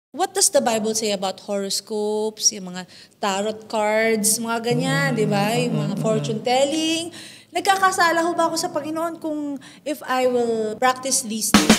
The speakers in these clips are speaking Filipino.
What does the Bible say about horoscopes, yung mga tarot cards, mga ganyan, di ba? Yung mga fortune telling. Nagkakasala ho ba ako sa Panginoon kung if I will practice these things?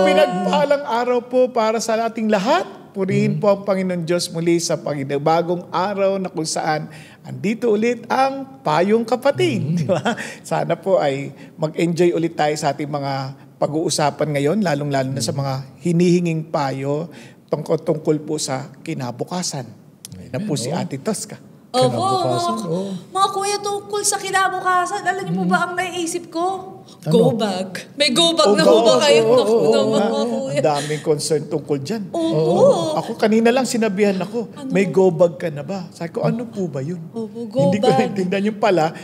Pinagpalang araw po para sa ating lahat. Purihin po ang Panginoon Diyos muli sa bagong araw na kung saan andito ulit ang Payong Kapatid. Di ba? Sana po ay mag-enjoy ulit tayo sa ating mga pag-uusapan ngayon, lalong-lalo na sa mga hinihinging payo tungkol po sa kinabukasan. Na po si Ate Tosca. Mga kuya, tungkol sa kinabukasan, alam niyo po ba ang naiisip ko? Go bag. May go bag na ho ba kayo? Naku naman, mga kuya. Ang daming concern tungkol dyan. Opo. Ako kanina lang sinabihan ako, may go bag ka na ba? Sabi ko, ano po ba yun? Opo, go Hindi ko bag. naintindihan yung pala.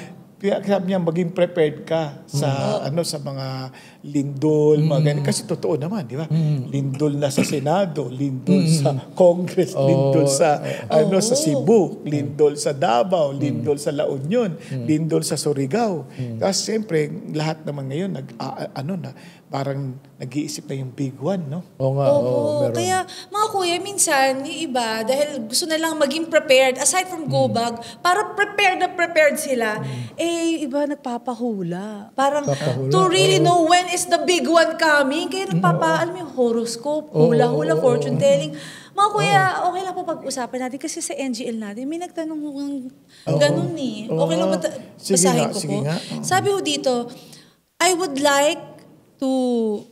Kaya sabi niya, maging prepared ka sa sa mga lindol, mga ganyan. Kasi totoo naman, di ba? Lindol na sa Senado, lindol sa Congress, lindol sa sa Cebu, lindol sa Davao, lindol sa La Union, lindol sa Surigao. Kasi siyempre, lahat naman ngayon parang nag-iisip na yung big one, no? Oo, meron. Kaya mga kuya, minsan yung iba dahil gusto na lang maging prepared aside from go bag, para prepared sila. Iba nagpapahula. Parang to really know when is the big one coming. Kaya alam mo yung horoscope, hula-hula, fortune telling. Mga kuya, okay lang po pag-usapan natin kasi sa NGL natin, may nagtanong ng ganun eh. Okay lang basahin ko po. Sabi ho dito, I would like to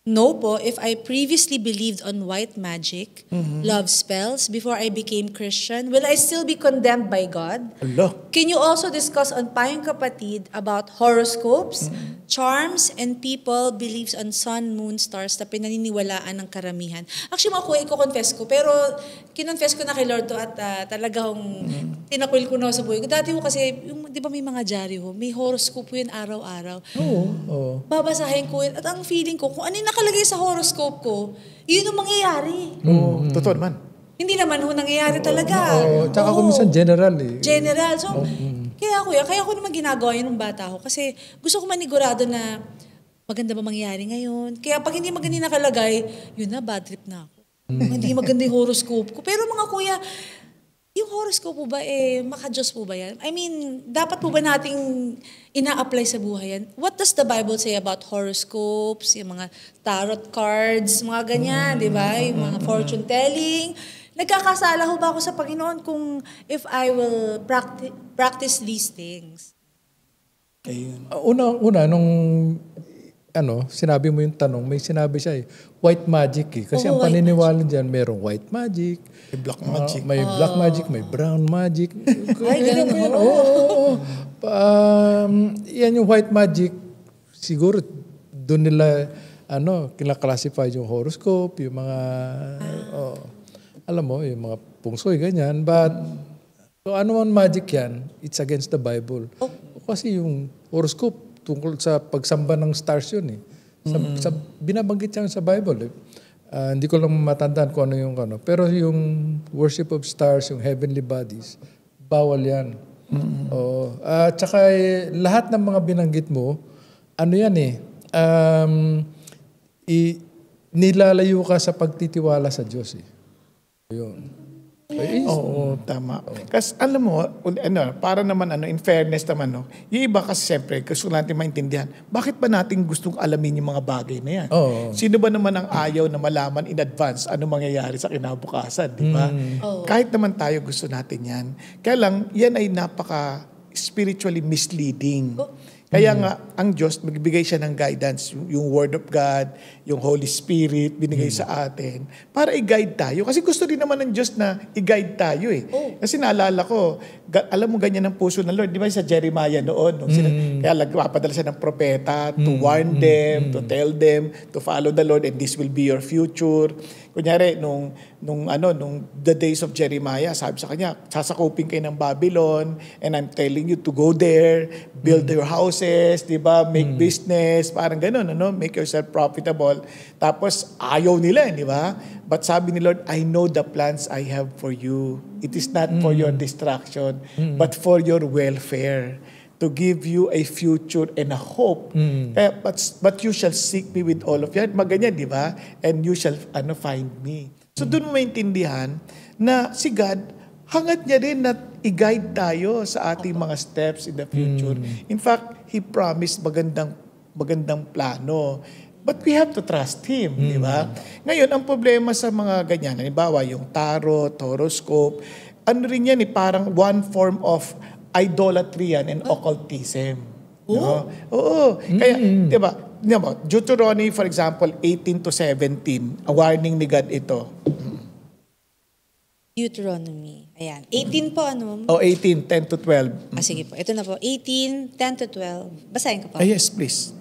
know po if I previously believed on white magic, love spells, before I became Christian, will I still be condemned by God? Allah. Can you also discuss on Payong Kapatid about horoscopes, charms, and people beliefs on sun, moon, stars na pinaniniwalaan ng karamihan? Actually, mga kuya, i-confess ko, pero kinonfess ko na kay Lord to at talagang tinakwil ko na sa buhay ko. Dati ko kasi, di ba may mga dyaryo ho, may horoscope yun araw-araw. Babasahin ko yun. At ang feeling ko, kung ano yung nakalagay sa horoscope ko, yun ang mangyayari. Totoo naman. Hindi naman ho nangyayari talaga. Tsaka kung minsan general eh. General. So, kaya ko naman ginagawa yun ng bata ko. Kasi gusto ko manigurado na maganda ba mangyayari ngayon. Kaya pag hindi maganda nakalagay, yun na, bad trip na ako. Hindi maganda yung horoscope ko. Pero mga kuya, yung horoscope po ba, maka-Diyos po ba yan? I mean, dapat po ba nating ina-apply sa buhay yan? What does the Bible say about horoscopes, yung mga tarot cards, mga ganyan, di ba? Yung mga fortune telling. Nagkakasala ho ba ako sa Panginoon kung if I will practice these things? Ayun. Una, nung sinabi mo yung tanong, may sinabi siya white magic eh. Kasi ang paniniwala dyan, merong white magic, May black magic. may black magic, may brown magic. Ay, ganun ho. Yan yung white magic, siguro doon nila kinaklasify yung horoscope, yung mga alam mo, yung mga pungsoy, ganyan. But, so ano man magic yan, it's against the Bible. Kasi yung horoscope, tungkol sa pagsamba ng stars yun eh. Binabanggit yan sa Bible eh. Hindi ko lang matandaan kung ano yung Pero yung worship of stars, yung heavenly bodies, bawal yan. Tsaka lahat ng mga binanggit mo, yan eh, nilalayo ka sa pagtitiwala sa Diyos eh. Yun. Oo, tama. Kasi alam mo, para naman in fairness naman, yung iba kasi siyempre, gusto natin maintindihan, bakit ba natin gustong alamin yung mga bagay na yan? Sino ba naman ang ayaw na malaman in advance ano mangyayari sa kinabukasan, di ba? Kahit naman tayo gusto natin yan. Kaya lang, yan ay napaka-spiritually misleading. Kaya nga, ang Diyos, magbigay siya ng guidance, yung Word of God, yung Holy Spirit, binigay sa atin, para i-guide tayo. Kasi gusto din naman ng Diyos na i-guide tayo eh. Kasi naalala ko, alam mo ganyan ang puso ng Lord, di ba sa Jeremiah noon? Kaya nagpapadala siya ng propeta to warn them, to tell them, to follow the Lord, and this will be your future. Kunyari, nung the days of Jeremiah, sabi sa kanya, sasakupin kayo ng Babylon, and I'm telling you to go there, build your houses, di ba? Make business, parang ganun, make yourself profitable. Tapos, ayaw nila, di ba? But sabi ni Lord, I know the plans I have for you. It is not for your distraction, but for your welfare, to give you a future and a hope. Kaya, but you shall seek me with all of your heart. Maganyan, di ba? And you shall find me. So doon mo maintindihan na si God, hangad niya rin na i-guide tayo sa ating mga steps in the future. In fact, He promised magandang plano. But we have to trust Him, di ba? Ngayon, ang problema sa mga ganyan, halimbawa yung tarot, horoscope, ano rin yan, parang one form of idolatry yan and occultism. Oo. Kaya, di ba, Deuteronomy, for example, 18-17, a warning ni God ito. Deuteronomy. Ayan. 18 po, 18, 10-12. Sige po. Ito na po. 18, 10-12. Basahin ko po. Yes, please.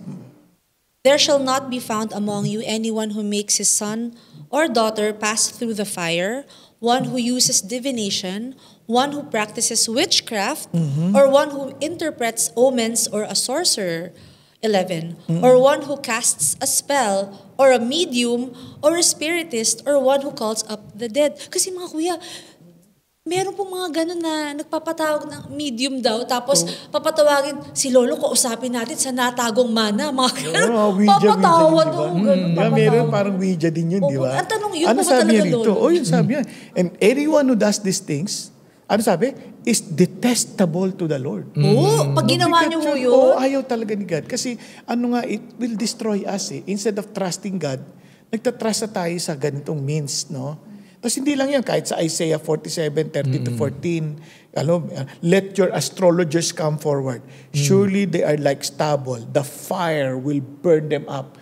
There shall not be found among you anyone who makes his son or daughter pass through the fire, one who uses divination, one who practices witchcraft, or one who interprets omens, or a sorcerer. 11. Or one who casts a spell, or a medium, or a spiritist, or one who calls up the dead. Kasi mga kuya, meron pong mga ganun na nagpapatawag ng medium daw, tapos papatawagin, si Lolo, kausapin natin sa natagong mana. Mga ganun. Papatawa daw. Meron parang Ouija din yun, di ba? Ang tanong, yun ano ba sabi talaga, niya rito? Lolo? Yun sabi niya. And anyone who does these things, ano sabi? Is detestable to the Lord. Pag ginawa niyo ho yun. Ayaw talaga ni God. Kasi it will destroy us eh. Instead of trusting God, nagtatrust na tayo sa ganitong means, no? Tapos hindi lang yan, kahit sa Isaiah 47:13-14, let your astrologers come forward. Surely they are like stubble. The fire will burn them up.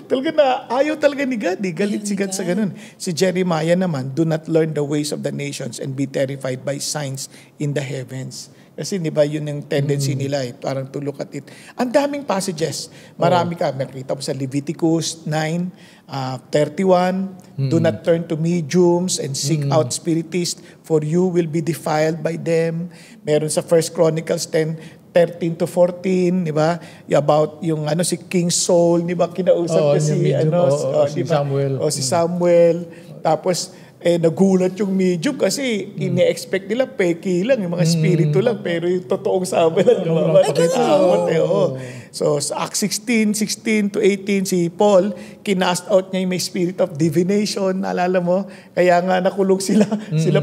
Talaga na, ayaw talaga ni God. Galit si God sa ganun. Si Jeremiah naman, do not learn the ways of the nations and be terrified by signs in the heavens. Kasi di ba yun yung tendency nila parang to look at it. Ang daming passages. Marami ka. Makita mo sa Leviticus 9:31. Do not turn to mediums and seek out spiritists, for you will be defiled by them. Meron sa 1 Chronicles 10:13-14, di ba? About yung si King Saul, di ba? Kinausap si Samuel. Si Samuel. Tapos nagulat yung medium kasi ine-expect nila peki lang, yung mga spirito lang, pero yung totoong Samuel lang. So sa Acts 16:16-18, si Paul, kinast out niya yung may spirit of divination, naalala mo? Kaya nga nakulong sila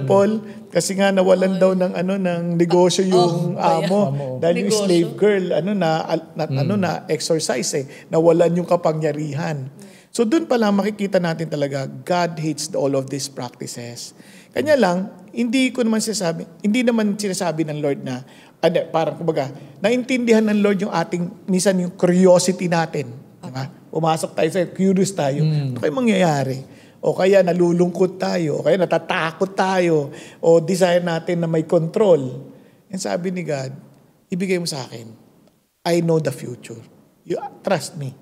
Paul, kasi nga nawalan daw ng negosyo yung amo. Dahil yung slave girl, na exorcise nawalan yung kapangyarihan. So doon pala makikita natin talaga, God hates all of these practices. Kanya lang, hindi naman sinasabi ng Lord na, parang kumbaga, naintindihan ng Lord yung minsan yung curiosity natin. Diba? Pumasok tayo curious tayo. Ano kayo mangyayari? O kaya nalulungkot tayo, o kaya natatakot tayo, o desire natin na may control. And sabi ni God, ibigay mo sa akin, I know the future. You trust me.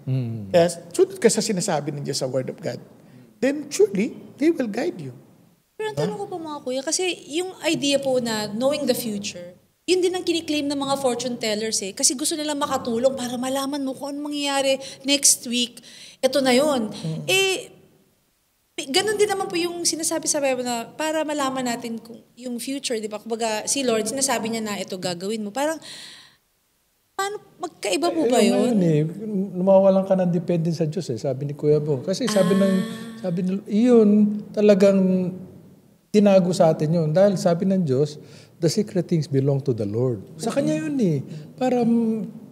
Yes, sunod ka sa sinasabi ng Diyos sa Word of God. Then surely, He will guide you. Pero ang tanong ko po mga kuya, kasi yung idea po na knowing the future, yun din ang kiniklaim ng mga fortune tellers Kasi gusto nilang makatulong para malaman mo kung anong mangyayari next week. Ito na yun. Ganon din naman po yung sinasabi sa Bible na para malaman natin kung yung future, di ba? Kumbaga, si Lord, sinasabi niya na ito gagawin mo. Parang, paano magkaiba po ba yun? Lumawalan ka ng depende sa Diyos Sabi ni Kuya Bong. Kasi sabi iyon talagang tinago sa atin yun. Dahil sabi ng Diyos, the secret things belong to the Lord. Sa Kanya yun Para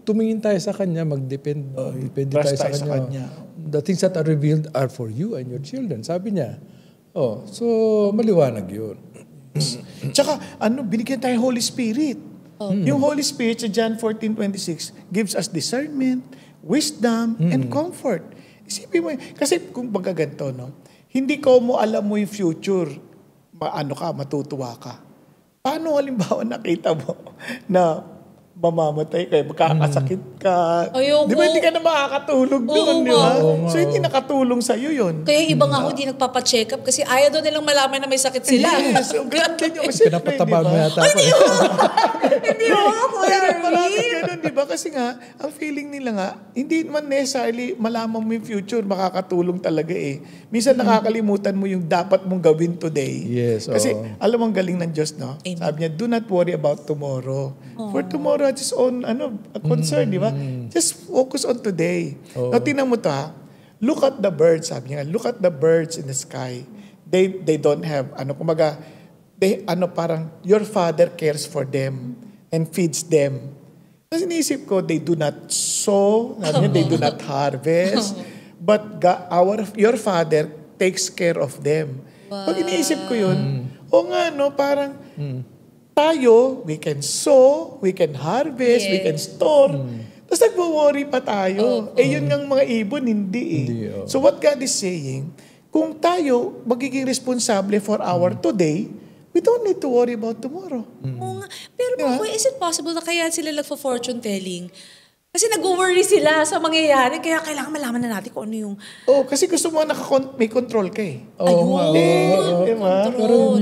tumingin tayo sa Kanya, depende tayo sa Kanya. The things that are revealed are for you and your children. Sabi niya. So maliwanag yun. Tsaka, binigyan tayo Holy Spirit. Yung Holy Spirit sa John 14:26 gives us discernment, wisdom, and comfort. Isipin mo, kasi kung ganito, hindi mo alam mo yung future, matutuwa ka. Paano halimbawa nakita mo na mamamatay kayo, magkakasakit ka, ka. Ayoko. Di ba hindi ka na makakatulog doon, di ba? Oo nga. So hindi nakatulong sa'yo yun. Kaya iba nga ako hindi nagpapacheck up kasi ayaw daw nilang malaman na may sakit sila. Yes, so ganyan yung kasi Pinapatabag mo yata ako. Hindi mo ako, Pero maraming Erwin. ganun, di ba? Kasi nga, ang feeling nila nga, hindi man necessarily malaman mo yung future, makakatulong talaga eh. Minsan nakakalimutan mo yung dapat mong gawin today. Yes, Kasi oo. alam mo ang galing ng Diyos, no? Amen. Sabi niya, do not worry about tomorrow. For tomorrow has its own concern, di ba? Just focus on today. Now, tingnan mo to ha. Look at the birds, sabi niya. Look at the birds in the sky. They don't have, kumaga, parang your Father cares for them and feeds them. Kasi iniisip ko, they do not sow, they do not harvest, but your Father takes care of them. Pag iniisip ko yun, parang tayo, we can sow, we can harvest, we can store, tapos nagwo-worry pa tayo. Yun ngang mga ibon, hindi eh. So what God is saying, kung tayo magiging responsable for our today, we don't need to worry about tomorrow. Oo nga. Pero is it possible na kaya sila nagpo-fortune telling? Kasi nag-worry sila sa mangyayari, kaya kailangan malaman na natin kung ano yung... Kasi gusto mo may control ka eh. Control.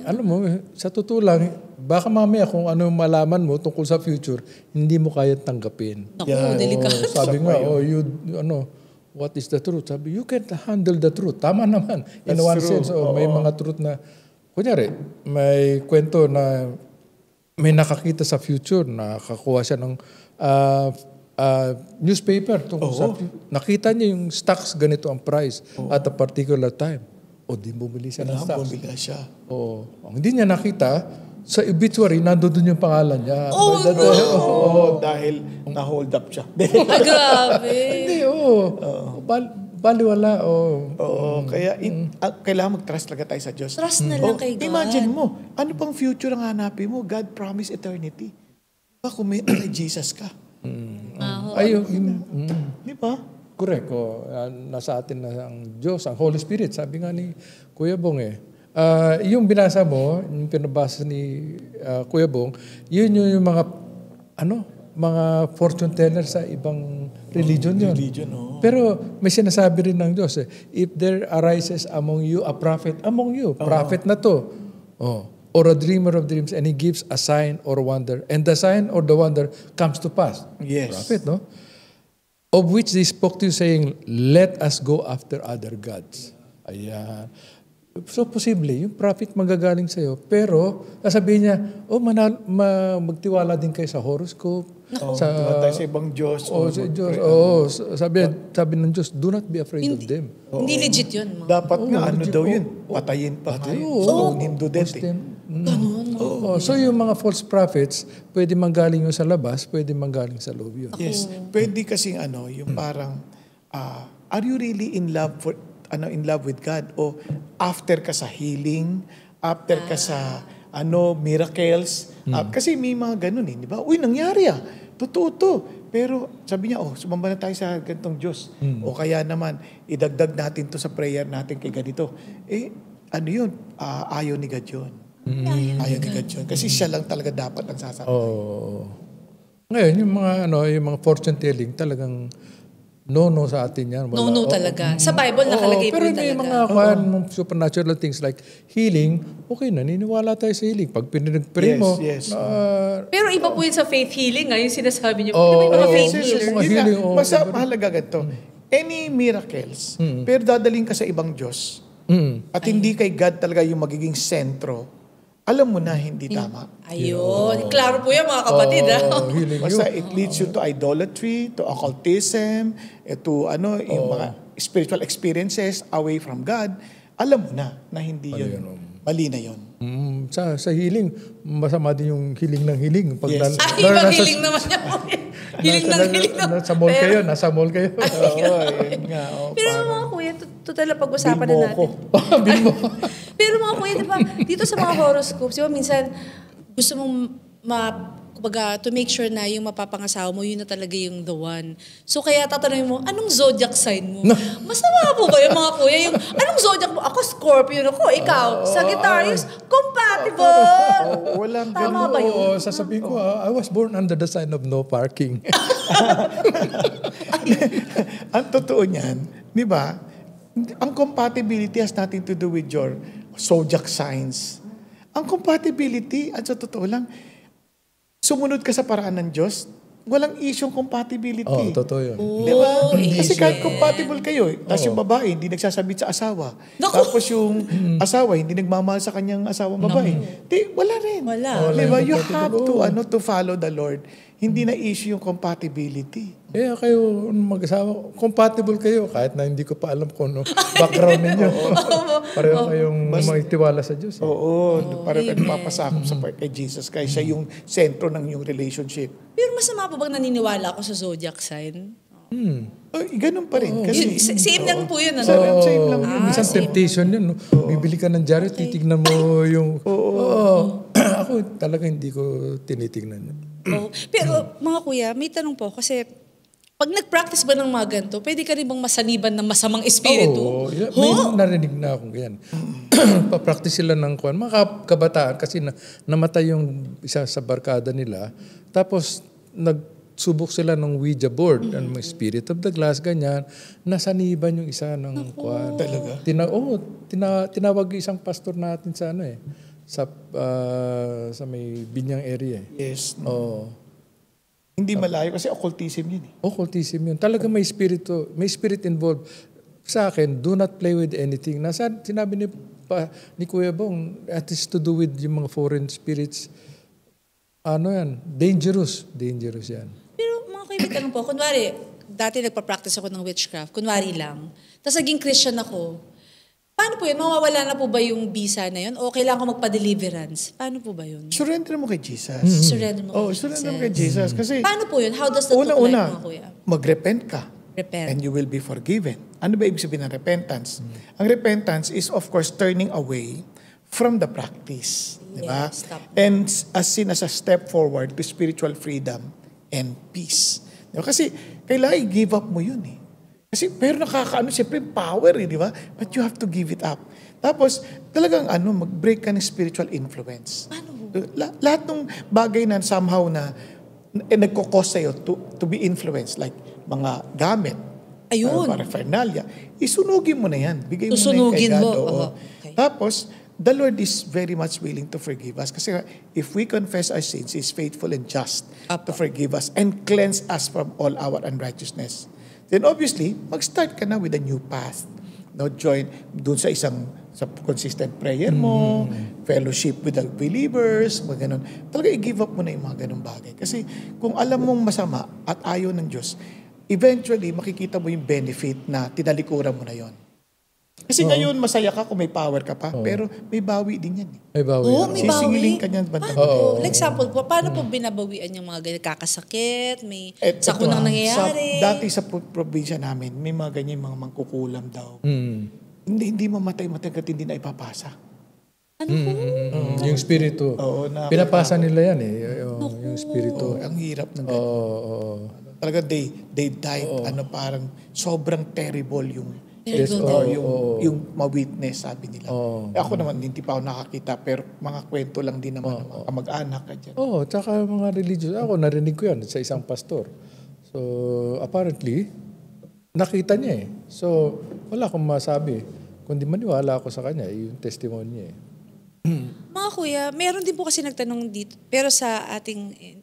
Alam mo, sa totoo lang, baka mamaya kung ano yung malaman mo tungkol sa future, hindi mo kaya tanggapin. Naku, delikado. Sabi nga, what is the truth? Sabi, you can't handle the truth. Tama naman. In one sense, may mga truth na, kunyari, may kwento na may nakakita sa future, nakakuha siya ng newspaper tungkol sa nakita niya yung stocks ganito ang price at a particular time. Di bumili siya ng stocks. Bumili siya. Ang hindi niya nakita, sa obituary, nandun yung pangalan niya. Dahil na-hold up siya. Grabe. Hindi, baliwala. Kaya kailangan mag-trust talaga tayo sa Diyos. Trust na lang kay God. Imagine mo, ano pang future ang hanapin mo? God promised eternity. Diba kung may Jesus ka? Di ba? Correct. Nasa atin na ang Diyos, ang Holy Spirit. Sabi nga ni Kuya Bong yung binasa mo, yung pinabasa ni Kuya Bong, yun yung mga mga fortune teller sa ibang religion yun. Pero may sinasabi rin ng Diyos, if there arises among you a prophet among you, prophet na to, or a dreamer of dreams, and he gives a sign or wonder, and the sign or the wonder comes to pass. Yes. Prophet, no? Of which they spoke to you saying, let us go after other gods. Ayan. So, posible, yung prophet magagaling sa'yo. Pero, sasabihin niya, magtiwala din kayo sa horoscope. Tayo sa ibang Diyos. Sa Diyos. Sabi ng Diyos, do not be afraid of them. Hindi legit yun. Dapat nga, daw yun? Patayin pa tayo. So, yung mga false prophets, pwede manggaling yun sa labas, pwede manggaling sa loob yun. Yes. Pwede kasing yung parang, are you really in love with God? O after ka sa healing, after ka sa miracles. Kasi may mga ganun di ba? Uy, nangyari Totoo to. Pero sabi niya, sumamba na tayo sa ganitong Diyos. O kaya naman, idagdag natin to sa prayer natin kay ganito. Yun? Ayaw ni God yun. Ayaw ni God yun. Kasi siya lang talaga dapat ang sasabi. Ngayon, yung mga fortune telling, talagang no sa atin yan. No talaga. Sa Bible nakalagay po pero talaga. may mga supernatural things like healing, okay, naniniwala tayo sa healing. Pag pinag-pray mo. Yes. Pero iba po yun sa faith healing, yung sinasabi niyo. May mga faith healer. Basta mahalaga ganito. Any miracles, pero dadaling ka sa ibang Diyos, at hindi kay God talaga yung magiging sentro, alam mo na hindi tama. Ayun. Klaro po yan mga kapatid. Basta it leads you to idolatry, to occultism, to yung mga spiritual experiences away from God. Alam mo na hindi yun. Mali na yun. Sa healing, masama din yung healing ng healing. Yes. Ibang healing naman yan. Healing ng healing. Nasa mall kayo. Yun nga. Pero mga kuya, total na pag-usapan na natin. Pero mga kuya, diba, dito sa mga horoscopes, diba, minsan gusto mong to make sure na yung mapapangasawa mo, yun na talaga yung the one. So kaya tatanungin mo, anong zodiac sign mo? Masama po ba yung mga kuya? Yung, anong zodiac mo? Ako Scorpio, ikaw, Sagittarius, compatible! Walang Tama ba yun? Sasabihin ko, I was born under the sign of no parking. Ang totoo niyan, di ba? Ang compatibility has nothing to do with your zodiac signs. Ang compatibility, at sa totoo lang, sumunod ka sa paraan ng Diyos, walang isyong compatibility. Totoo yun. Di ba? Kasi Amen. kahit compatible kayo, tapos yung babae hindi nagsasabit sa asawa. Naku! Tapos yung asawa hindi nagmamahal sa kanyang asawang babae. Di, wala rin. Wala. Di ba? You have to follow the Lord. Hindi na issue yung compatibility. Kaya kayo mag-asawa, compatible kayo kahit na hindi ko pa alam kung ano background ninyo. Pareho kayong magtiwala sa Diyos. Oo, para kayo napapasakop sa kay Jesus. Kaya siya yung sentro ng yung relationship. Pero masama po bang naniniwala ako sa zodiac sign? Ganun pa rin. Kasi, Same lang po yun. Same lang yun. Minsan temptation yun. No? Bibili ka ng dyaryo, titignan mo yung... Ako talaga hindi ko tinitignan yun. Pero mga kuya, may tanong po kasi pag nag-practice ba ng mga ganito, pwede ka rin bang masaniban ng masamang espiritu? May narinig na akong ganyan. Pa-practice sila ng kuwan. Mga kabataan kasi namatay yung isa sa barkada nila. Tapos nagsubok sila ng Ouija board, mga spirit of the glass, ganyan. Nasaniban yung isa ng kuwan. Talaga? Tinawag yung isang pastor natin sa sa may Binyang area. yes. Hindi malayo kasi occultism yun. occultism yun. Talaga may spirit involved. Sa akin, do not play with anything. Sinabi ni Kuya Bong, it is to do with yung mga foreign spirits. Ano yan? Dangerous. Dangerous yan. Pero mga kuya, may tanong po. Kunwari, dati nagpa-practice ako ng witchcraft. Kunwari lang. Tapos naging Christian ako. Paano po yun? Mawawala na po ba yung visa na yun? O kailangan ko magpa-deliverance? Paano po ba yun? Surrender mo kay Jesus. Surrender mo. Surrender mo kay Jesus. Kasi Paano po yun? How does that look like, mga kuya? mag-repent ka. Repent. And you will be forgiven. Ano ba ibig sabihin ng repentance? Ang repentance is of course turning away from the practice. Diba? stop. And as seen as a step forward to spiritual freedom and peace. Diba? Kasi kailangan i-give up mo yun eh. Kasi pero nakakaano, siyempre power eh, di ba? But you have to give it up. Tapos, talagang mag-break ka ng spiritual influence. Paano? Lahat ng bagay na somehow na nagkukos sa'yo to be influenced, like mga gamit, Ayun. paraphernalia, isunugin mo na yan. Bigay mo Susunugin na yan kay mo. God. Oo. Okay. Tapos, the Lord is very much willing to forgive us. Kasi if we confess our sins, He is faithful and just to forgive us and cleanse us from all our unrighteousness. Then obviously, mag-start ka na with a new path. No, join dun sa consistent prayer mo, fellowship with the believers, mga ganun. Talaga i-give up mo na yung mga ganun bagay. Kasi kung alam mong masama at ayaw ng Diyos, eventually makikita mo yung benefit na tinalikuran mo na yon. Kasi ngayon masaya ka kung may power ka pa, pero may bawi din yan. May bawi. May bawi. Sisingiling ka niyan bandang. Paano? Like example po, paano po binabawian yung mga ganyan? Kakasakit? May sakunang nangyayari? Dati sa probinsya namin, may mga ganyan mga mangkukulam daw. Hindi mamatay-matay kasi hindi na ipapasa. Ano po? Yung spirito. Pinapasa nila yan eh. Yung spirito. Ang hirap ng ganyan. Talaga they died, parang sobrang terrible yung yung ma-witness, sabi nila. Ako naman, hindi pa ako nakakita, pero mga kwento lang din naman ng mga kamag-anak ka dyan. Tsaka mga religious. Ako, narinig ko yan sa isang pastor. So, apparently, nakita niya eh. So, wala akong masabi. Kundi maniwala ako sa kanya, yung testimony niya eh. Mga kuya, meron din po kasi nagtanong dito, pero sa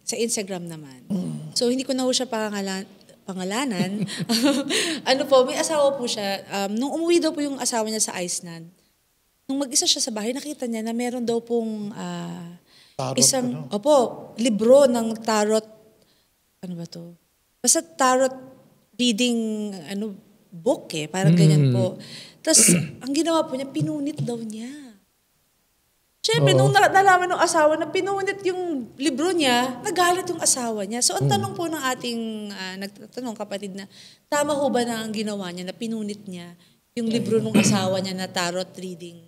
sa Instagram naman. So, hindi ko na po siya pangalanan. May asawa po siya. Nung umuwi daw po yung asawa niya sa Iceland, nung mag-isa siya sa bahay, nakita niya na meron daw pong Tarot, libro ng tarot, basta tarot reading, book eh, parang ganyan po. Tapos, ang ginawa po niya, pinunit daw niya. Siyempre, nung nalaman ng asawa na pinunit yung libro niya, nagalit yung asawa niya. So, ang tanong po ng ating nagtatanong kapatid na, tama ho ba na ang ginawa niya na pinunit niya yung libro ng asawa niya na tarot reading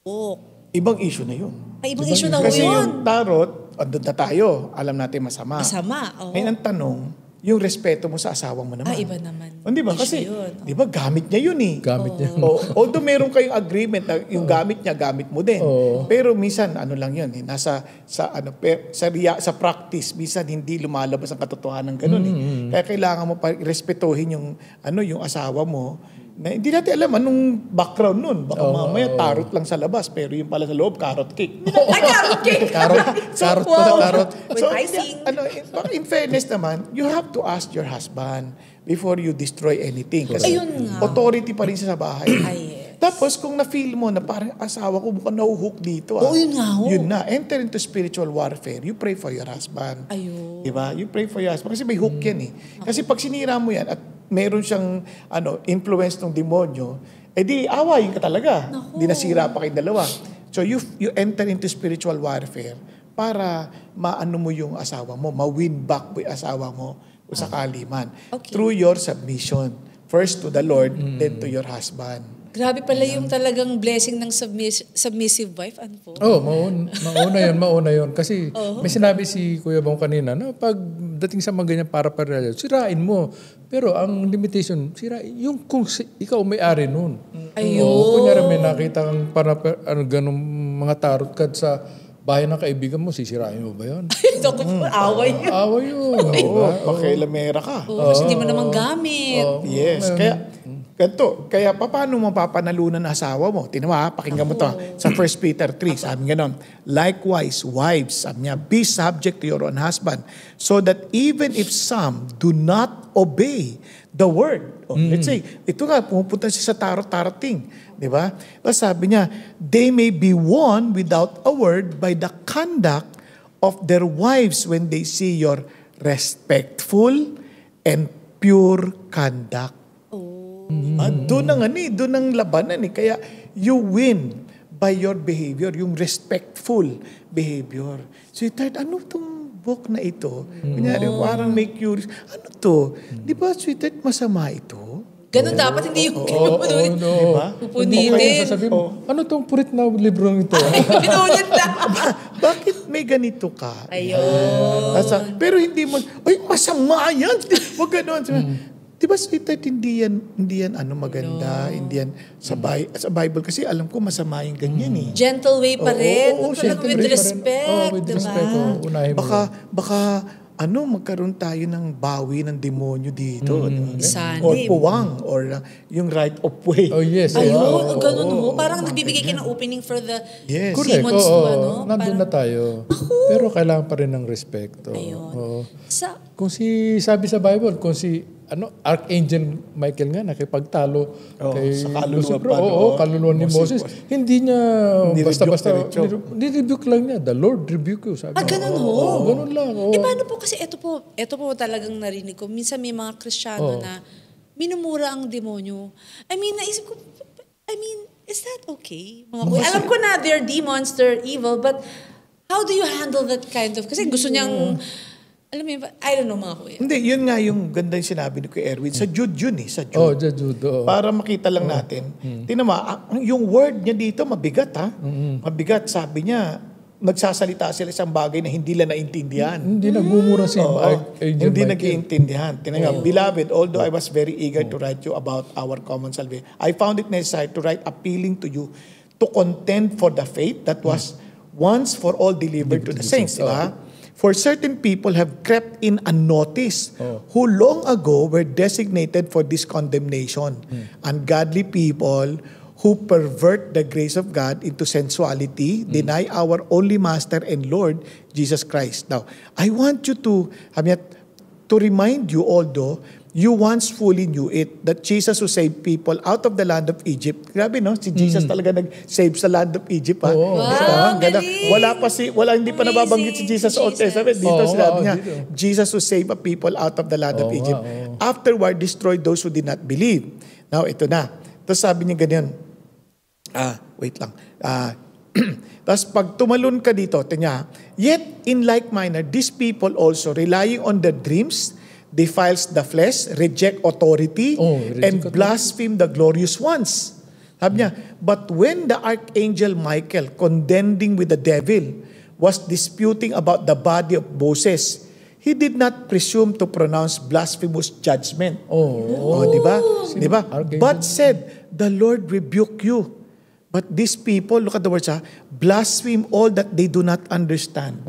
book? Ibang issue na yun. Ibang issue na ho Kasi yun. yung tarot, doon na tayo, alam natin masama. Masama, oo. Ngayon ang tanong, yung respeto mo sa asawa mo naman. Iba naman. Di ba? Kasi, di ba, gamit niya yun eh. Gamit niya. Although meron kayong agreement na yung gamit niya, gamit mo din. Pero minsan, ano lang yun eh, nasa, sa practice, minsan hindi lumalabas ang katotohanan ganun eh. Kaya kailangan mo pa respetuhin yung asawa mo, na hindi natin alam anong background nun. Baka mamaya tarot lang sa labas, pero yung pala sa loob, carrot cake. Carrot cake! Carrot wow. carrot. With icing. In fairness naman, you have to ask your husband before you destroy anything. Kasi authority pa rin siya sa bahay. Yes. Tapos kung na-feel mo na parang asawa ko mukhang nahuhook dito. Yun nga ho. Yun na. Enter into spiritual warfare. You pray for your husband. Ayun. Diba? You pray for your husband. Kasi may hook yan eh. Kasi pag sinira mo yan at meron siyang influence ng demonyo, di awayin ka talaga. Di nasira pa kayong dalawa. So you enter into spiritual warfare para maano mo yung asawa mo, ma-win back mo yung asawa mo o sakali man. Through your submission. First to the Lord, then to your husband. Grabe pala yung talagang blessing ng submissive wife. Ano po? Mauna yun. Kasi may sinabi si Kuya Bong kanina, no, pag dating sa mga ganyan para-para, sirain mo. Pero ang limitation, yung kung ikaw may-ari nun. Ayun. Kunyari may nakita kang ganun mga tarot card sa bahay ng kaibigan mo, sisirain mo ba yun? Ito ko po, away yun. Away yun. Pakilamera ka. Kasi hindi mo naman gamit. Yes. Kaya paano mo papanalunan ang asawa mo? Tinawa, pakinggan mo to. Sa 1 Peter 3, sabi ganon. Likewise, wives, sabi niya, be subject to your own husband, so that even if some do not obey the word. Let's say, ito nga, pumupunta siya sa tarot-taroting. Di ba? Tapos sabi niya, they may be won without a word by the conduct of their wives when they see your respectful and pure conduct. Doon ang labanan eh. Kaya you win by your behavior, yung respectful behavior. So sweetheart, ano tong book na ito? Kunyari, parang may curious. Ano to? Di ba, sweetheart, masama ito? Ganun dapat, hindi yung kinupunulit. Diba? Pupunitin. Sasabihin mo, ano tong purit na librong ito? Pinulit na. Bakit may ganito ka? Ayun. Pero hindi mo, ay, masama yan. Huwag ganun. Di ba, sweetheart, hindi yan maganda, hindi yan sa Bible. Kasi alam ko masama yung ganyan eh. Gentle way pa rin. With respect. With respect. Unahin mo. Baka magkaroon tayo ng bawi ng demonyo dito. Sanib. Or puwang, or yung right of way. Oh, yes. Ayun, ganun mo. Parang nagbibigay ka ng opening for the Correct. demons. Nandun na tayo. Pero kailangan pa rin ng respeto. Ayun. Sabi sa Bible, Archangel Michael nga nakipagtalo kay sa kaluluwa Lucifer. Kaluluwa ni Moses. Hindi niya basta-basta, ni-rebuke lang niya. The Lord rebuke you. Sabi ganun ho? Ganun lang. Paano po kasi ito po talagang narinig ko. Minsan may mga Kristiyano na minumura ang demonyo. Naisip ko, is that okay? Mga kuya, alam ko na they're demons, they're evil, but how do you handle that kind of, kasi gusto niyang, alam mo yun, I don't know mga kuya. Hindi, yun nga yung ganda yung sinabi ni Kuya Erwin. Sa Jude yun eh, sa Jude. Jude. Para makita lang natin. Tinama, yung word niya dito, mabigat ha. Mabigat, sabi niya, nagsasalita sila isang bagay na hindi nila naintindihan. Hindi nagmumura si Angel Hindi Michael. nag-iintindihan. Beloved, although I was very eager to write you about our common salvation, I found it necessary to write appealing to you to contend for the faith that was once for all delivered to the saints. Diba? For certain people have crept in unnoticed who long ago were designated for this condemnation. Ungodly people who pervert the grace of God into sensuality, deny our only Master and Lord, Jesus Christ. Now, I want you to remind you, although you once fully knew it, that Jesus who saved people out of the land of Egypt. Grabe, no? Si Jesus talaga nag-save sa land of Egypt, ha? Wow, galing. Hindi pa nababanggit si Jesus sa Old Testament. Dito sinabi niya, Jesus who saved a people out of the land of Egypt. Afterward, destroyed those who did not believe. Now, ito na. Tapos sabi niya ganyan, wait lang. Tapos pag tumalon ka dito, tingnan, yet in like manner, these people also, relying on the dreams, defiles the flesh, reject authority, and blaspheme the glorious ones. Sabi niya, but when the Archangel Michael, contending with the devil, was disputing about the body of Moses, He did not presume to pronounce blasphemous judgment. Di ba? Di ba? But said, the Lord rebuke you. But these people, look at the words, blaspheme all that they do not understand.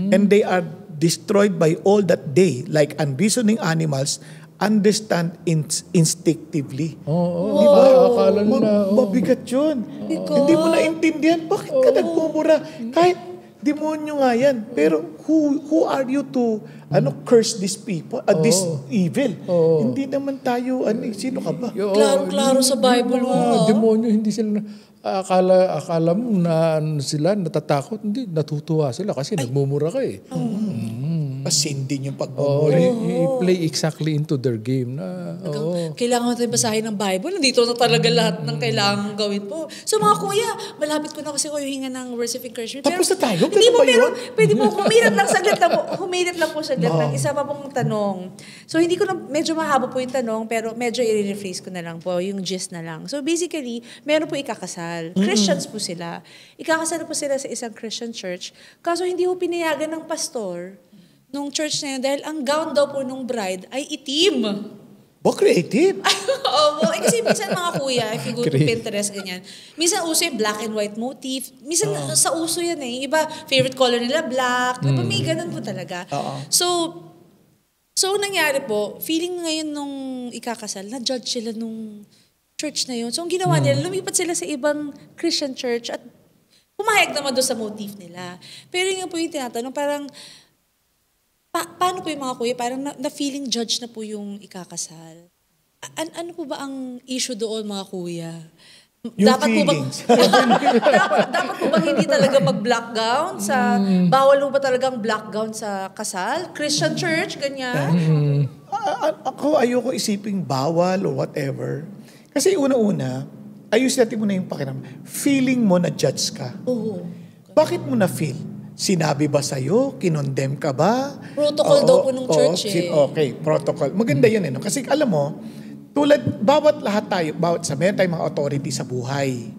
And they are destroyed by all that they, like unreasoning animals, understand instinctively. Di ba? Akala nila, Mabigat yun. Hindi mo naintindihan. Bakit ka nagmumura? Kahit demonyo nga yan. Pero who are you to curse these people, this evil? Hindi naman tayo, sino ka ba? Klaro sa Bible mo. Demonyo, hindi sila, akala mo na sila natatakot. Hindi, natutuwa sila kasi nagmumura ka eh. Sin din yung pagmumura. You play exactly into their game. Kailangan natin basahin ng Bible. Nandito na talaga lahat ng kailangan gawin po. So mga kuya, malapit ko na kasi kayo hinga ng words of encouragement. Tapos na tayo? Hindi mo, pero pwede mo, humirit lang saglit lang po. Humirit lang po saglit lang. Isa pa pong tanong. So hindi ko na, medyo mahaba po yung tanong, pero medyo i-rephrase ko na lang po, yung gist na lang. So basically, meron po ikakasal. Christians po sila. Ikakasal po sila sa isang Christian church. Kaso hindi po pinayagan ng pastor nung church na yun dahil ang gown daw po nung bride ay itim. Creative. Kasi minsan mga kuya, if you go to Pinterest, ganyan, minsan uso yung black and white motif. Minsan sa uso yan eh. Iba, favorite color nila, black. Diba, may ganun po talaga. So nangyari po, feeling ngayon nung ikakasal, na-judge sila nung church na yun. So ang ginawa nila, lumipat sila sa ibang Christian church at pumayag naman doon sa motif nila. Pero yun po yung tinatanong, parang paano po yung mga kuya? Parang na-feeling judge na po yung ikakasal. Ano po ba ang issue doon, mga kuya? Yung dapat feelings. Po dapat po bang hindi talaga mag-black gown? Bawal po ba talagang black gown sa kasal? Christian church, ganyan? Ako ayoko isiping bawal or whatever. Kasi una-una, ayusin natin mo na yung pakiramdam. Feeling mo na judge ka. Bakit mo na-feel? Sinabi ba sa'yo? Kinondem ka ba? Protocol daw po ng church eh. Okay, protocol. Maganda yun eh. No? Kasi alam mo, bawat meron tayong mga authority sa buhay.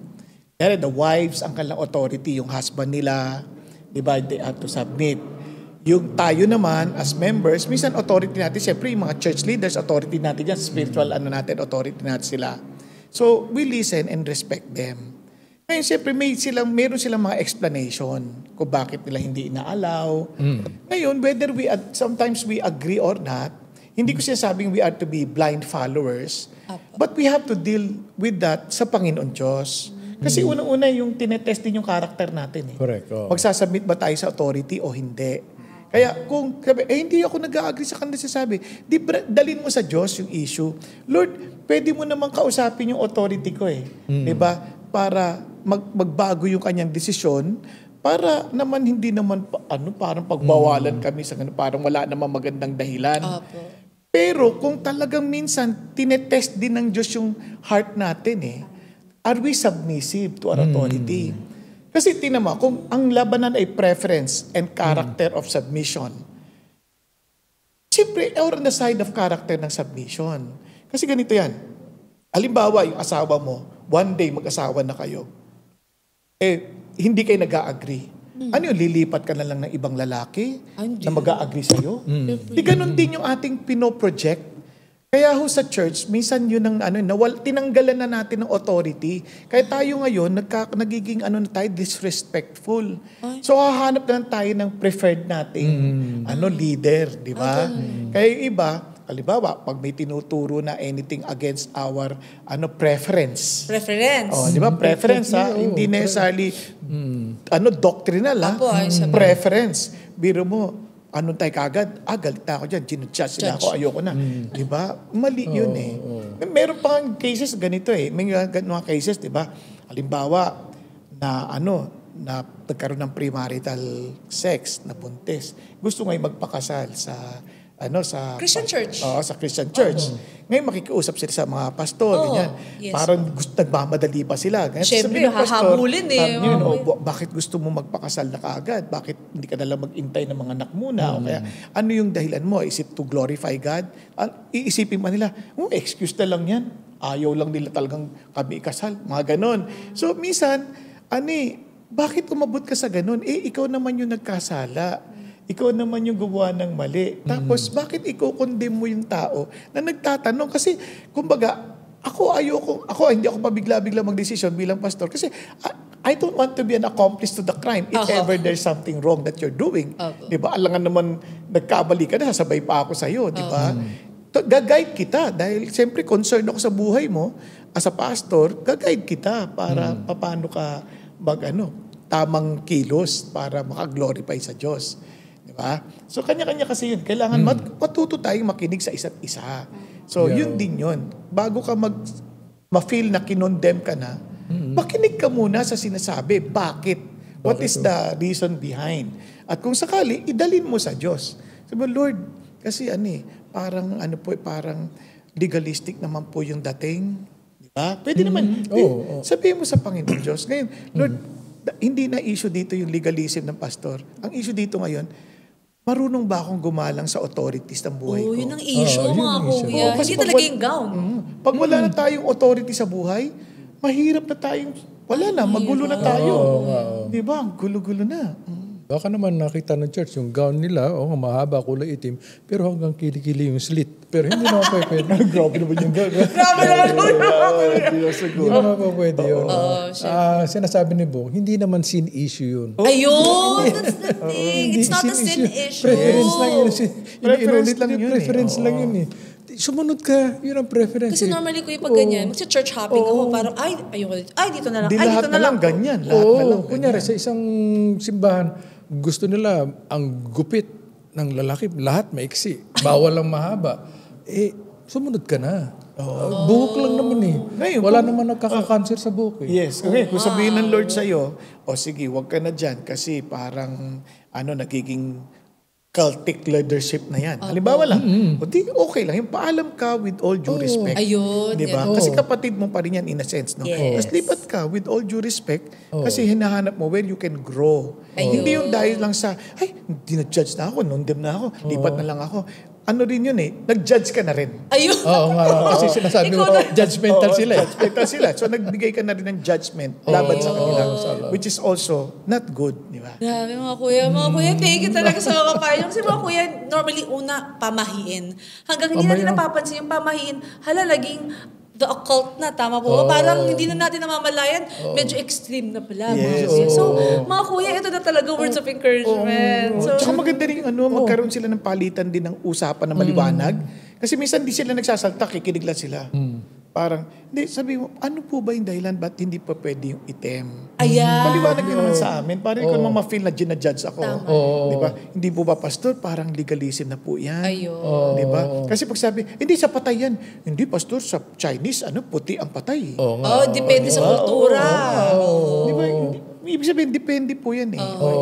Kaya the wives, ang kanilang authority, yung husband nila, diba, they have to submit. Yung tayo naman, as members, minsan authority natin, siyempre yung mga church leaders, authority natin yan, spiritual authority natin sila. So, we listen and respect them. Ngayon, siyempre, meron silang mga explanation kung bakit nila hindi ina-allow. Ngayon, whether sometimes we agree or not, hindi ko sinasabing we are to be blind followers, but we have to deal with that sa Panginoon Diyos. Kasi una-una yung tinetest din yung character natin. Correct. Magsasubmit ba tayo sa authority o hindi? Kaya kung hindi ako nag-agree sa kanila sasabi, dalin mo sa Diyos yung issue. Lord, pwede mo naman kausapin yung authority ko eh. Diba? Para magbago yung kanyang desisyon para naman hindi naman parang pagbawalan kami sa ganun, parang wala namang magandang dahilan. Pero kung talagang minsan tinetest din ng Diyos yung heart natin eh, are we submissive to our authority? Kasi tinama, kung ang labanan ay preference and character of submission, siyempre, or on the side of character ng submission. Kasi ganito yan. Halimbawa, yung asawa mo, one day mag-asawa na kayo, hindi kayo nag-a-agree. Ano yun, lilipat ka na lang ng ibang lalaki na mag-a-agree sa'yo? Di ganun din yung ating pinoproject. Kaya ho sa church, minsan yun ang tinanggalan na natin ng authority. Kaya tayo ngayon, nagiging disrespectful. So hahanap na lang tayo ng preferred nating leader, di ba? Kaya yung iba, halimbawa, pag may tinuturo na anything against our preference. Di ba? Preference, hindi necessarily doctrinal, preference. Biro mo, tayo kagad? Galit na ako dyan. Ginudjudge sila ako. Ayoko na. Di ba? Mali yun eh. Meron pang cases ganito eh. May mga cases, di ba? Halimbawa, na nagkaroon ng premarital sex, na buntis. Gusto ngayon magpakasal sa Christian church. Sa Christian church. Ngayon makikiusap sila sa mga pastor, ganyan. Yes. Parang nagmamadali pa sila. Siyempre, hahabulin eh. Bakit gusto mo magpakasal na kaagad? Bakit hindi ka nalang mag-intay ng mga anak muna? O kaya, ano yung dahilan mo? Is it to glorify God? Iisipin man nila, excuse na lang yan. Ayaw lang nila talagang kami ikasal. Mga ganon. So, minsan, bakit umabot ka sa ganon? Ikaw naman yung nagkasala. ikaw naman yung gumawa ng mali. Tapos, bakit i-condemn mo yung tao na nagtatanong? Kasi, kumbaga, hindi ako pabigla-bigla magdesisyon bilang pastor. Kasi, I don't want to be an accomplice to the crime if ever there's something wrong that you're doing. Di ba? Alangan naman, nagkabali ka na, sasabay pa ako sa'yo. Di ba? Gag-guide kita. Dahil, siyempre, concerned ako sa buhay mo. As a pastor, gag-guide kita para paano ka tamang kilos para makaglorify sa Diyos. Di ba? So, kanya-kanya kasi yun. Kailangan matuto tayong makinig sa isa't isa. So, yun din yun. Bago ka ma-feel na kinondemn ka na, makinig ka muna sa sinasabi. Bakit? What is the reason behind? At kung sakali, idalin mo sa Diyos. Sabi mo, Lord, kasi parang legalistic naman po yung dating. Di ba? Pwede naman. Sabihin mo sa Panginoon Diyos. Ngayon, Lord, hindi na issue dito yung legalism ng pastor. Ang issue dito ngayon, marunong ba akong gumalang sa authorities ng buhay ko? Yun ang issue, mga kuya. Hindi talaga yung gown. Pag wala na tayong authority sa buhay, mahirap na tayong, wala na, magulo na tayo. Di ba? Gulo-gulo na. Baka naman nakita ng church, yung gown nila, mahaba, kulay itim, pero hanggang kilikili yung slit. Pero hindi naman pwede. Grabe naman yung gown. Grabe naman. Hindi naman pwede yun. Sinasabi ni Bong, hindi naman sin issue yun. Ayun! That's the thing. It's not a sin issue. Preference lang yun. Preference lang yun eh. Sumunod ka, yun ang preference. Kasi normally ko yung pag ganyan, magsa-church hopping ako, parang, dito na lang, dito na lang. Ganyan. Lahat na lang. Kunyari, sa isang simbahan, gusto nila ang gupit ng lalaki, lahat maiksi. Bawal lang mahaba. Sumunod ka na. Buhok lang naman eh. Ngayon, wala naman nagkaka-cancer sa buhok eh. Yes. Okay, kung sabihin ng Lord sa'yo, sige, wag ka na dyan kasi parang nagiging cultic leadership na yan. Halimbawa lang, okay lang. Yung paalam ka with all due respect. Ayun. Diba? Kasi kapatid mo pa rin yan in a sense. No? Yes. Tapos lipat ka with all due respect kasi hinahanap mo where you can grow. Hindi yung dahil lang sa, hindi na-judge na ako, nondem na ako, lipat na lang ako. Ano rin yun nag-judge ka na rin. Ayun. Oo nga. Kasi sinasabi mo, judgmental sila. Judgmental sila. So nagbigay ka na rin ng judgment laban sa kanila. Which is also not good. Di ba? Grabe mga kuya. Mga kuya, thank you talaga sa mga payo. Kasi mga kuya, normally pamahiin. Hanggang hindi natin napapansin yung pamahiin. Laging the occult na, tama po. Parang hindi na natin namamalayan. Medyo extreme na pala. Yes. So, mga kuya, ito na talaga words of encouragement. So, tsaka maganda rin magkaroon sila ng palitan din ng usapan na maliwanag. Kasi minsan di sila nagsasalta, kikinig lang sila. Parang, sabi mo, ano po ba yung dahilan ba't hindi pa pwede yung item? Ayan. Maliwanag yun naman sa amin. Parang ikaw naman ma-feel na ginajudge ako. Di ba? Hindi po ba, pastor? Parang legalism na po yan. Ayun. Di ba? Kasi pag sabi, hindi sa patay yan. Hindi, pastor, sa Chinese, puti ang patay. Depende sa kultura. Di ba? Ibig sabihin, depende po yan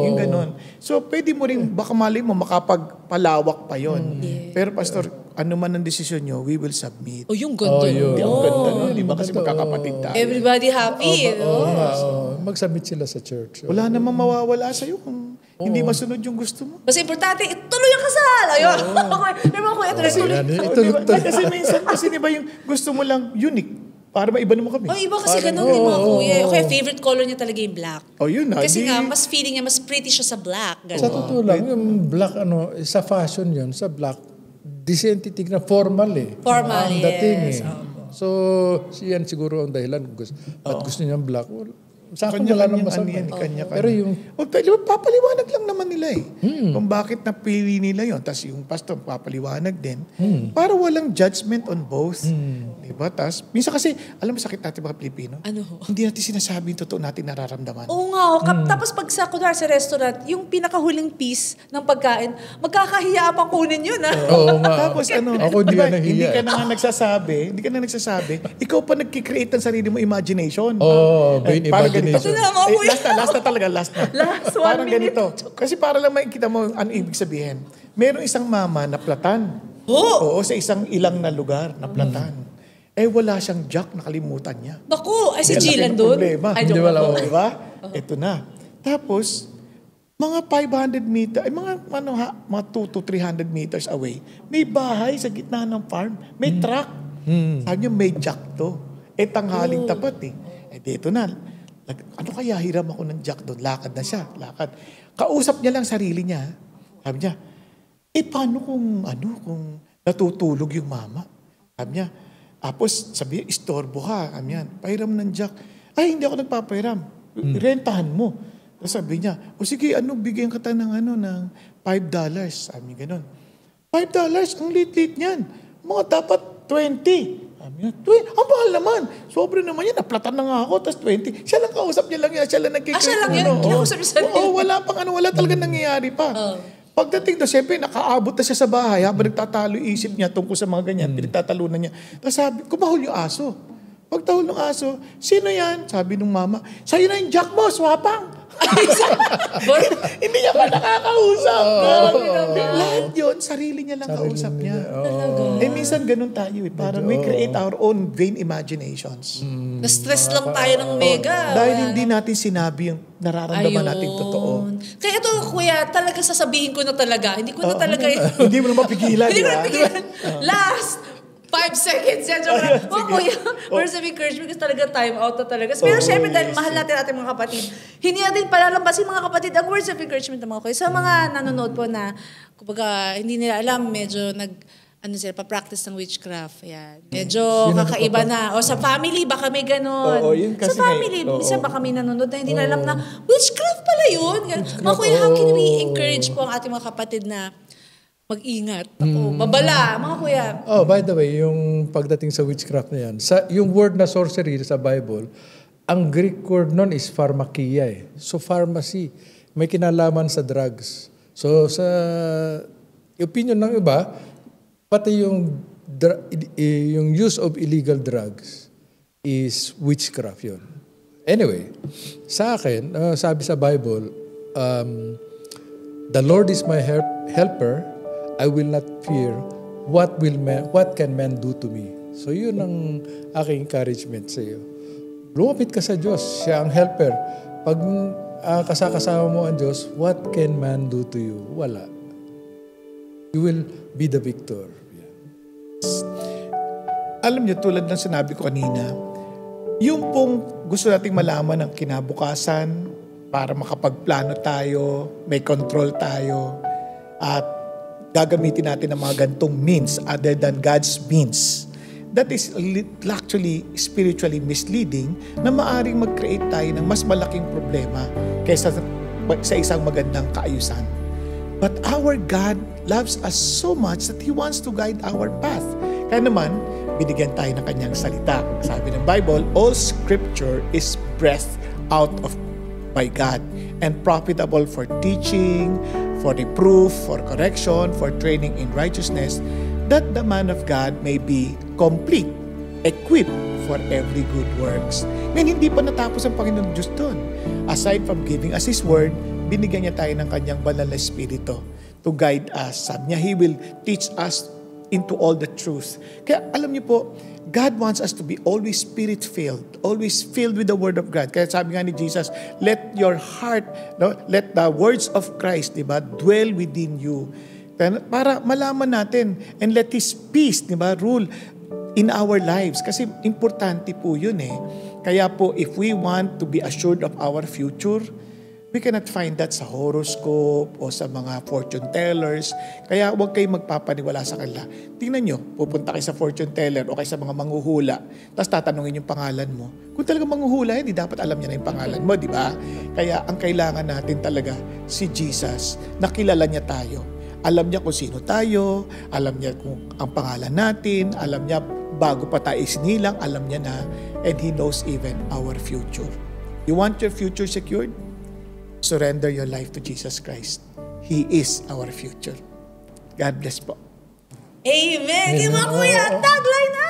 yung ganon. So, pwede mo rin, baka mali mo, makapagpalawak pa yon. Pero pastor, ano man ang desisyon nyo, we will submit. Yung ganda. Ang ganda nun. Di ba? Kasi magkakapatid tayo. Everybody happy. Mag-submit sila sa church. Wala namang mawawala sa'yo kung hindi masunod yung gusto mo. Basta importante, ituloy ang kasal. Ayun. Ituloy. Kasi minsan, di ba yung gusto mo lang unique? Para maiba naman kami. Iba kasi ganun din mga kuya. Okay, favorite color niya talaga yung black. Yun na. Kasi nga, mas feeling niya, mas pretty siya sa black. Ganun. Sa totoo lang, yung black, sa fashion yun, sa black, decent tignan, formal eh. Formal, ang dating yes. So, siyan siguro ang dahilan. Ba't gusto niya black? Sa akin wala nang masama. Pero yung... papaliwanag lang naman nila kung bakit napili nila yon. Tapos yung pastor, papaliwanag din. Para walang judgment on both. Diba? Tapos, minsan kasi, alam mo sakit natin mga Pilipino? Hindi natin sinasabi yung totoo natin nararamdaman. Oo nga. Tapos pag sa restaurant, yung pinakahuling piece ng pagkain, magkakahiya pang kunin yun. Oo nga. Tapos ako diba, hindi ka na nagsasabi, ikaw pa nagkikreate ng sarili mo imagination. Brain parang imagination. Last na talaga. Last parang ganito. Kasi para lang makikita mo ano ibig sabihin. Merong isang mama na platan. Oo, sa isang ilang na lugar na platan. Wala siyang jack, nakalimutan niya. Naku, si Jilan doon. Hindi wala. Diba? Ito na. Tapos, mga 500 meters, mga 2 to 300 meters away, may bahay sa gitna ng farm. May truck. Sabi niya, may jack to. Tanghaling tapat dito na. Ano kaya hiram ako ng jack doon? Lakad na siya. Kausap niya lang sarili niya. Sabi niya, paano kung natutulog yung mama? Sabi niya, tapos sabi niya, istorbo ka. Sabi niya, pahiram ng jack. Ay, hindi ako nagpapahiram. Rentahan mo. Tapos sabi niya, sige, bigyan ka ng $5. Sabi niya, ganun. $5? Ang lit-lit niyan. Mga dapat 20. Sabi niya, ang mahal naman. Sobre naman yan. Naplatan na nga ako. Tapos 20. Siya lang kausap niya lang yan. Siya lang nagkikita. Siya lang yan? Kinausap niya sa wala talaga nangyayari pa. Pagdating doon, siyempre, nakaabot na siya sa bahay habang nagtatalo isip niya tungkol sa mga ganyan, pinagtatalunan niya. Tapos sabi, kumahol yung aso. Pagtahol ng aso, sino yan? Sabi nung mama, sa'yo na yung jack mo, swapang. Hindi niya pa nakakausap. Lahat yun, sarili niya lang kausap niya. Minsan ganun tayo. Parang we create our own vain imaginations. Na-stress lang tayo ng mega. Dahil hindi natin sinabi yung nararamdaman natin totoo. Kaya ito, kuya, talaga sasabihin ko na talaga. Hindi ko na talaga hindi mo na mapigilan. Hindi ko na mapigilan. Last 5 seconds yan. Kuya, words of encouragement kasi talaga time out na talaga. Pero syempre dahil mahal natin ating mga kapatid, hindi natin palalampasin mga kapatid ang words of encouragement ng mga kuya. Sa mga nanonood po na, kumbaga, hindi nila alam, medyo pa-practice ng witchcraft. Yan. Medyo kakaiba na. O sa family, baka may ganon. Sa family, minsan baka may nanonood na hindi na alam na, witchcraft pala yun. Mga kuya, how can we encourage po ang ating mga kapatid na mag-ingat? Babala, mga kuya. By the way, yung pagdating sa witchcraft na yan, yung word na sorcery sa Bible, ang Greek word nun is pharmakia. So pharmacy, may kinalaman sa drugs. So sa opinion ng iba, pati yung use of illegal drugs is witchcraft yun. Anyway, sa akin, sabi sa Bible, the Lord is my helper, I will not fear what can man do to me. So yun ang aking encouragement sa iyo. Lumapit ka sa Diyos, siya ang helper. Pag kasama mo ang Diyos, what can man do to you? Wala. You will be the victor. Yeah. Alam niyo, tulad ng sinabi ko kanina, yung pong gusto nating malaman ng kinabukasan para makapagplano tayo, may control tayo, at gagamitin natin ang mga gantong means other than God's means. That is actually spiritually misleading na maaring mag-create tayo ng mas malaking problema kaysa sa isang magandang kaayusan. But our God loves us so much that He wants to guide our path. Kaya naman, binigyan tayo ng kanyang salita. Sabi ng Bible, all scripture is breathed out by God and profitable for teaching, for reproof, for correction, for training in righteousness, that the man of God may be complete, equipped for every good works. Ngayon, hindi pa natapos ang Panginoon Diyos doon. Aside from giving us His word, binigyan niya tayo ng kanyang banal na Espiritu to guide us. Sabi niya, He will teach us into all the truth. Kaya alam niyo po, God wants us to be always Spirit-filled, always filled with the Word of God. Kaya sabi nga ni Jesus, let your heart, let the words of Christ, dwell within you. Para malaman natin, and let His peace, rule in our lives. Kasi importante po yun eh. Kaya po, if we want to be assured of our future, we cannot find that sa horoscope o sa mga fortune tellers. Kaya huwag kayong magpapaniwala sa kanila. Tingnan nyo, pupunta kayo sa fortune teller o kayo sa mga manghuhula, tapos tatanungin yung pangalan mo. Kung talaga manghuhula, hindi dapat alam niya na yung pangalan mo, di ba? Kaya ang kailangan natin talaga si Jesus, nakilala niya tayo. Alam niya kung sino tayo, alam niya kung ang pangalan natin, alam niya bago pa tayo isinilang, alam niya na, and He knows even our future. You want your future secured? Surrender your life to Jesus Christ. He is our future. God bless po. Amen! Yung mga kuya, tagline na!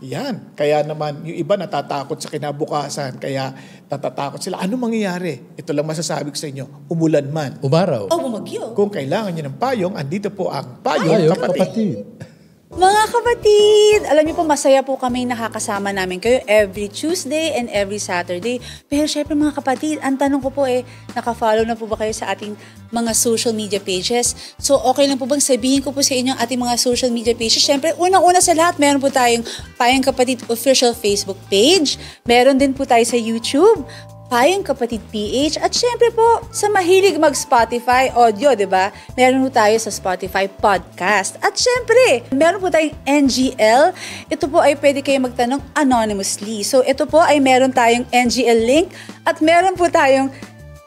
Yan. Kaya naman, yung iba natatakot sa kinabukasan. Kaya natatakot sila. Ano mangyayari? Ito lang masasabi ko sa inyo. Umulan man. Umaraw. O bumagyo. Kung kailangan nyo ng payong, andito po ang Payong Kapatid. Mga kapatid, alam niyo po masaya po kami nakakasama namin kayo every Tuesday and every Saturday. Pero syempre mga kapatid, ang tanong ko po naka-follow na po ba kayo sa ating mga social media pages? So okay lang po bang sabihin ko po sa inyo ang ating mga social media pages? Syempre, unang-una sa lahat, meron po tayong Payong Kapatid official Facebook page. Meron din po tayo sa YouTube. Payong Kapatid PH. At syempre po, sa mahilig mag-Spotify audio, di ba? Meron po tayo sa Spotify podcast. At syempre, meron po tayong NGL. Ito po ay pwede kayo magtanong anonymously. So ito po ay meron tayong NGL link at meron po tayong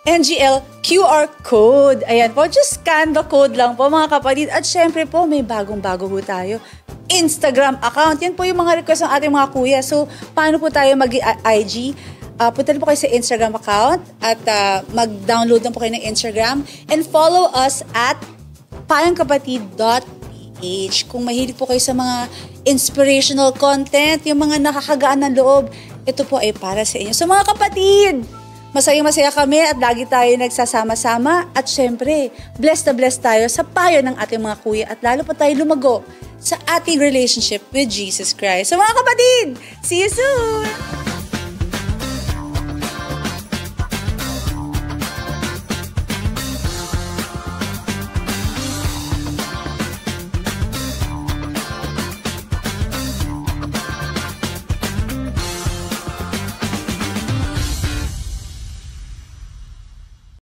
NGL QR code. Ayan po, just scan the code lang po mga kapatid. At syempre po, may bagong-bago po tayo. Instagram account. Yan po yung mga request ng ating mga kuya. So, paano po tayo mag-IG? Punta po kayo sa Instagram account at mag-download na po kayo ng Instagram and follow us at payongkapatid.ph. Kung mahilig po kayo sa mga inspirational content, yung mga nakakagaan ng loob, ito po ay para sa inyo. So mga kapatid, masaya-masaya kami at lagi tayo nagsasama-sama at syempre, blessed na blessed tayo sa payo ng ating mga kuya at lalo pa tayo lumago sa ating relationship with Jesus Christ. So mga kapatid, see you soon!